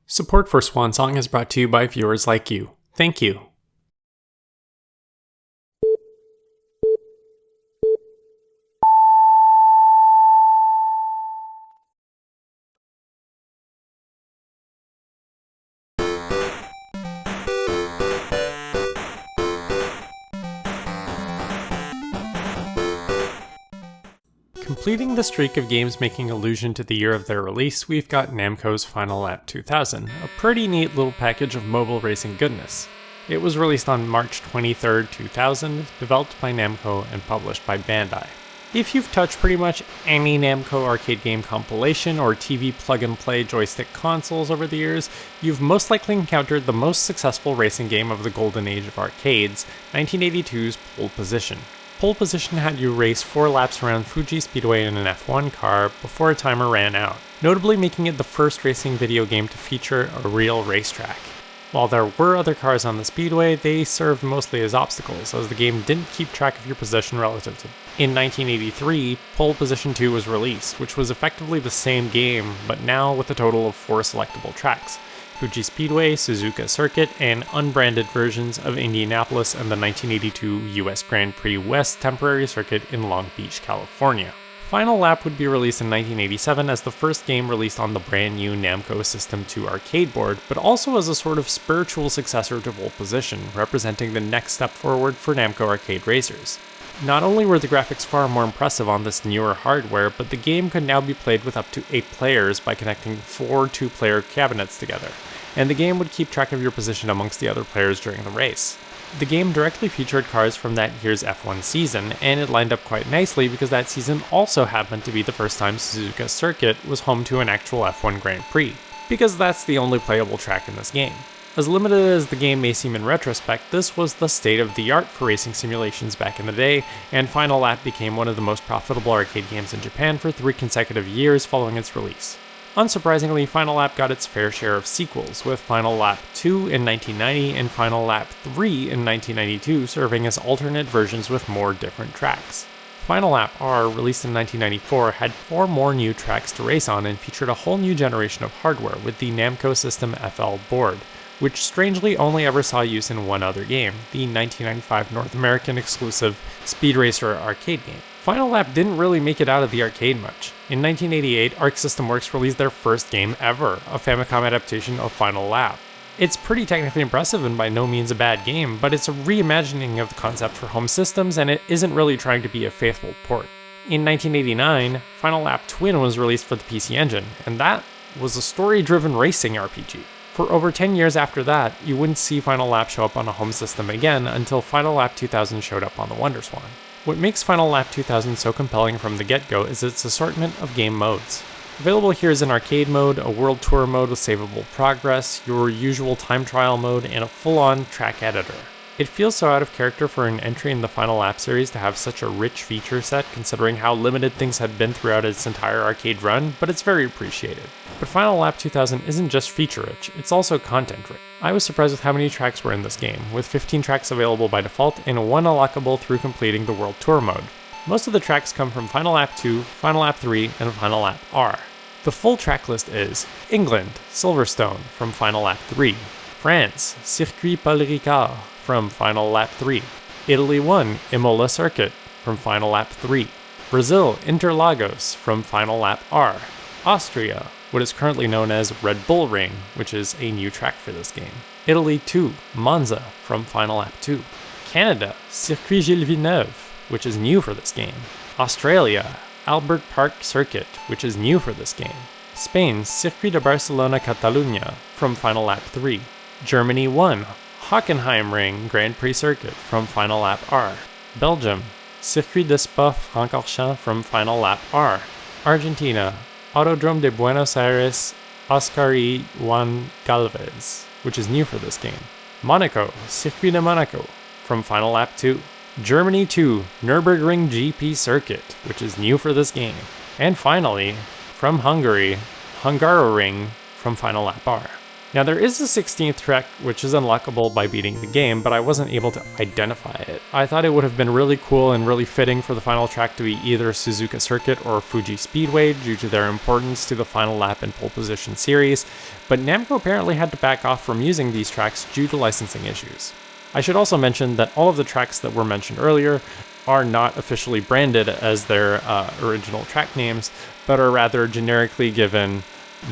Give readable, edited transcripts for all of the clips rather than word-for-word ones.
Support for Swan Song is brought to you by viewers like you. Thank you. Completing the streak of games making allusion to the year of their release, we've got Namco's Final Lap 2000, a pretty neat little package of mobile racing goodness. It was released on March 23, 2000, developed by Namco and published by Bandai. If you've touched pretty much any Namco arcade game compilation or TV plug-and-play joystick consoles over the years, you've most likely encountered the most successful racing game of the golden age of arcades, 1982's Pole Position. Pole Position had you race 4 laps around Fuji Speedway in an F1 car before a timer ran out, notably making it the first racing video game to feature a real racetrack. While there were other cars on the speedway, they served mostly as obstacles, as the game didn't keep track of your position relative to. In 1983, Pole Position 2 was released, which was effectively the same game, but now with a total of 4 selectable tracks: Fuji Speedway, Suzuka Circuit, and unbranded versions of Indianapolis and the 1982 US Grand Prix West temporary circuit in Long Beach, California. Final Lap would be released in 1987 as the first game released on the brand new Namco System 2 arcade board, but also as a sort of spiritual successor to Pole Position, representing the next step forward for Namco arcade racers. Not only were the graphics far more impressive on this newer hardware, but the game could now be played with up to 8 players by connecting 4 two-player cabinets together, and the game would keep track of your position amongst the other players during the race. The game directly featured cars from that year's F1 season, and it lined up quite nicely because that season also happened to be the first time Suzuka Circuit was home to an actual F1 Grand Prix, because that's the only playable track in this game. As limited as the game may seem in retrospect, this was the state of the art for racing simulations back in the day, and Final Lap became one of the most profitable arcade games in Japan for 3 consecutive years following its release. Unsurprisingly, Final Lap got its fair share of sequels, with Final Lap 2 in 1990 and Final Lap 3 in 1992 serving as alternate versions with more different tracks. Final Lap R, released in 1994, had 4 more new tracks to race on and featured a whole new generation of hardware with the Namco System FL board, which strangely only ever saw use in one other game, the 1995 North American exclusive Speed Racer arcade game. Final Lap didn't really make it out of the arcade much. In 1988, Arc System Works released their first game ever, a Famicom adaptation of Final Lap. It's pretty technically impressive and by no means a bad game, but it's a reimagining of the concept for home systems, and it isn't really trying to be a faithful port. In 1989, Final Lap Twin was released for the PC Engine, and that was a story-driven racing RPG. For over 10 years after that, you wouldn't see Final Lap show up on a home system again until Final Lap 2000 showed up on the WonderSwan. What makes Final Lap 2000 so compelling from the get-go is its assortment of game modes. Available here is an arcade mode, a world tour mode with savable progress, your usual time trial mode, and a full-on track editor. It feels so out of character for an entry in the Final Lap series to have such a rich feature set considering how limited things had been throughout its entire arcade run, but it's very appreciated. But Final Lap 2000 isn't just feature-rich, it's also content-rich. I was surprised with how many tracks were in this game, with 15 tracks available by default and 1 unlockable through completing the World Tour mode. Most of the tracks come from Final Lap 2, Final Lap 3, and Final Lap R. The full track list is England, Silverstone from Final Lap 3, France, Circuit Paul Ricard from Final Lap 3, Italy 1, Imola Circuit from Final Lap 3, Brazil, Interlagos from Final Lap R, Austria, what is currently known as Red Bull Ring, which is a new track for this game, Italy 2, Monza from Final Lap 2, Canada, Circuit Gilles Villeneuve, which is new for this game, Australia, Albert Park Circuit, which is new for this game, Spain, Circuit de Barcelona Catalunya from Final Lap 3, Germany 1, Hockenheim Ring Grand Prix Circuit from Final Lap R, Belgium, Circuit de Spa-Francorchamps from Final Lap R, Argentina, Autodrome de Buenos Aires Oscar E. Juan Galvez, which is new for this game, Monaco, Circuit de Monaco from Final Lap 2, Germany 2, Nürburgring GP Circuit, which is new for this game, and finally, from Hungary, Hungaroring from Final Lap R. Now there is a 16th track which is unlockable by beating the game, but I wasn't able to identify it. I thought it would have been really cool and really fitting for the final track to be either Suzuka Circuit or Fuji Speedway due to their importance to the Final Lap and Pole Position series, but Namco apparently had to back off from using these tracks due to licensing issues. I should also mention that all of the tracks that were mentioned earlier are not officially branded as their original track names, but are rather generically given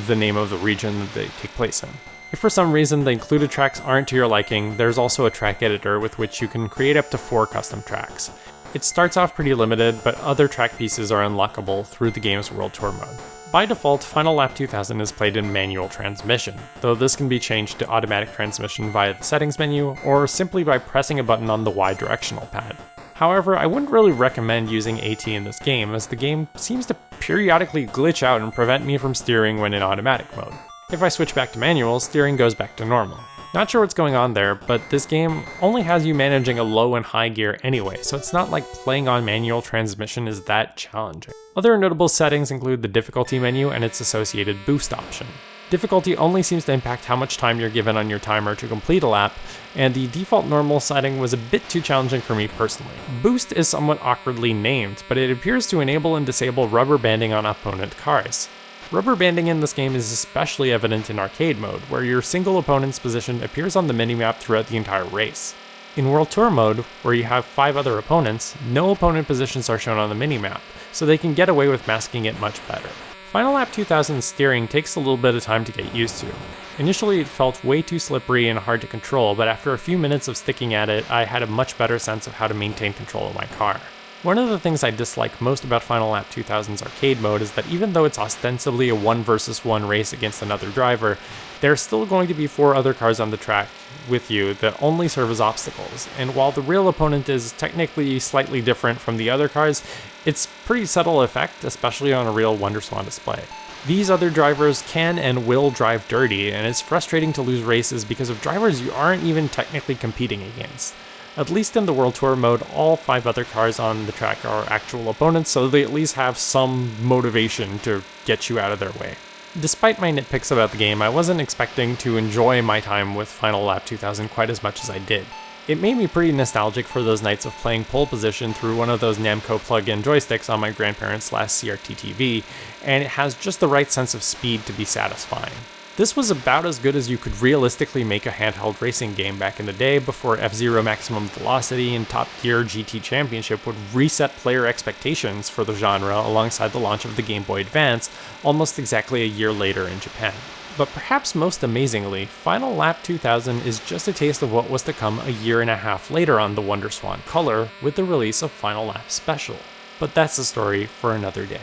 the name of the region that they take place in. If for some reason the included tracks aren't to your liking, there's also a track editor with which you can create up to 4 custom tracks. It starts off pretty limited, but other track pieces are unlockable through the game's World Tour mode. By default, Final Lap 2000 is played in manual transmission, though this can be changed to automatic transmission via the settings menu, or simply by pressing a button on the Y directional pad. However, I wouldn't really recommend using AT in this game, as the game seems to periodically glitch out and prevent me from steering when in automatic mode. If I switch back to manual, steering goes back to normal. Not sure what's going on there, but this game only has you managing a low and high gear anyway, so it's not like playing on manual transmission is that challenging. Other notable settings include the difficulty menu and its associated boost option. Difficulty only seems to impact how much time you're given on your timer to complete a lap, and the default normal setting was a bit too challenging for me personally. Boost is somewhat awkwardly named, but it appears to enable and disable rubber banding on opponent cars. Rubber banding in this game is especially evident in arcade mode, where your single opponent's position appears on the minimap throughout the entire race. In World Tour mode, where you have 5 other opponents, no opponent positions are shown on the minimap, so they can get away with masking it much better. Final Lap 2000's steering takes a little bit of time to get used to. Initially it felt way too slippery and hard to control, but after a few minutes of sticking at it, I had a much better sense of how to maintain control of my car. One of the things I dislike most about Final Lap 2000's arcade mode is that even though it's ostensibly a 1 versus 1 race against another driver, there's still going to be 4 other cars on the track with you that only serve as obstacles, and while the real opponent is technically slightly different from the other cars, it's pretty subtle effect, especially on a real WonderSwan display. These other drivers can and will drive dirty, and it's frustrating to lose races because of drivers you aren't even technically competing against. At least in the World Tour mode, all 5 other cars on the track are actual opponents, so they at least have some motivation to get you out of their way. Despite my nitpicks about the game, I wasn't expecting to enjoy my time with Final Lap 2000 quite as much as I did. It made me pretty nostalgic for those nights of playing pole position through one of those Namco plug-in joysticks on my grandparents' last CRT TV, and it has just the right sense of speed to be satisfying. This was about as good as you could realistically make a handheld racing game back in the day before F-Zero Maximum Velocity and Top Gear GT Championship would reset player expectations for the genre alongside the launch of the Game Boy Advance almost exactly a year later in Japan. But perhaps most amazingly, Final Lap 2000 is just a taste of what was to come a year and a half later on the WonderSwan Color with the release of Final Lap Special. But that's a story for another day.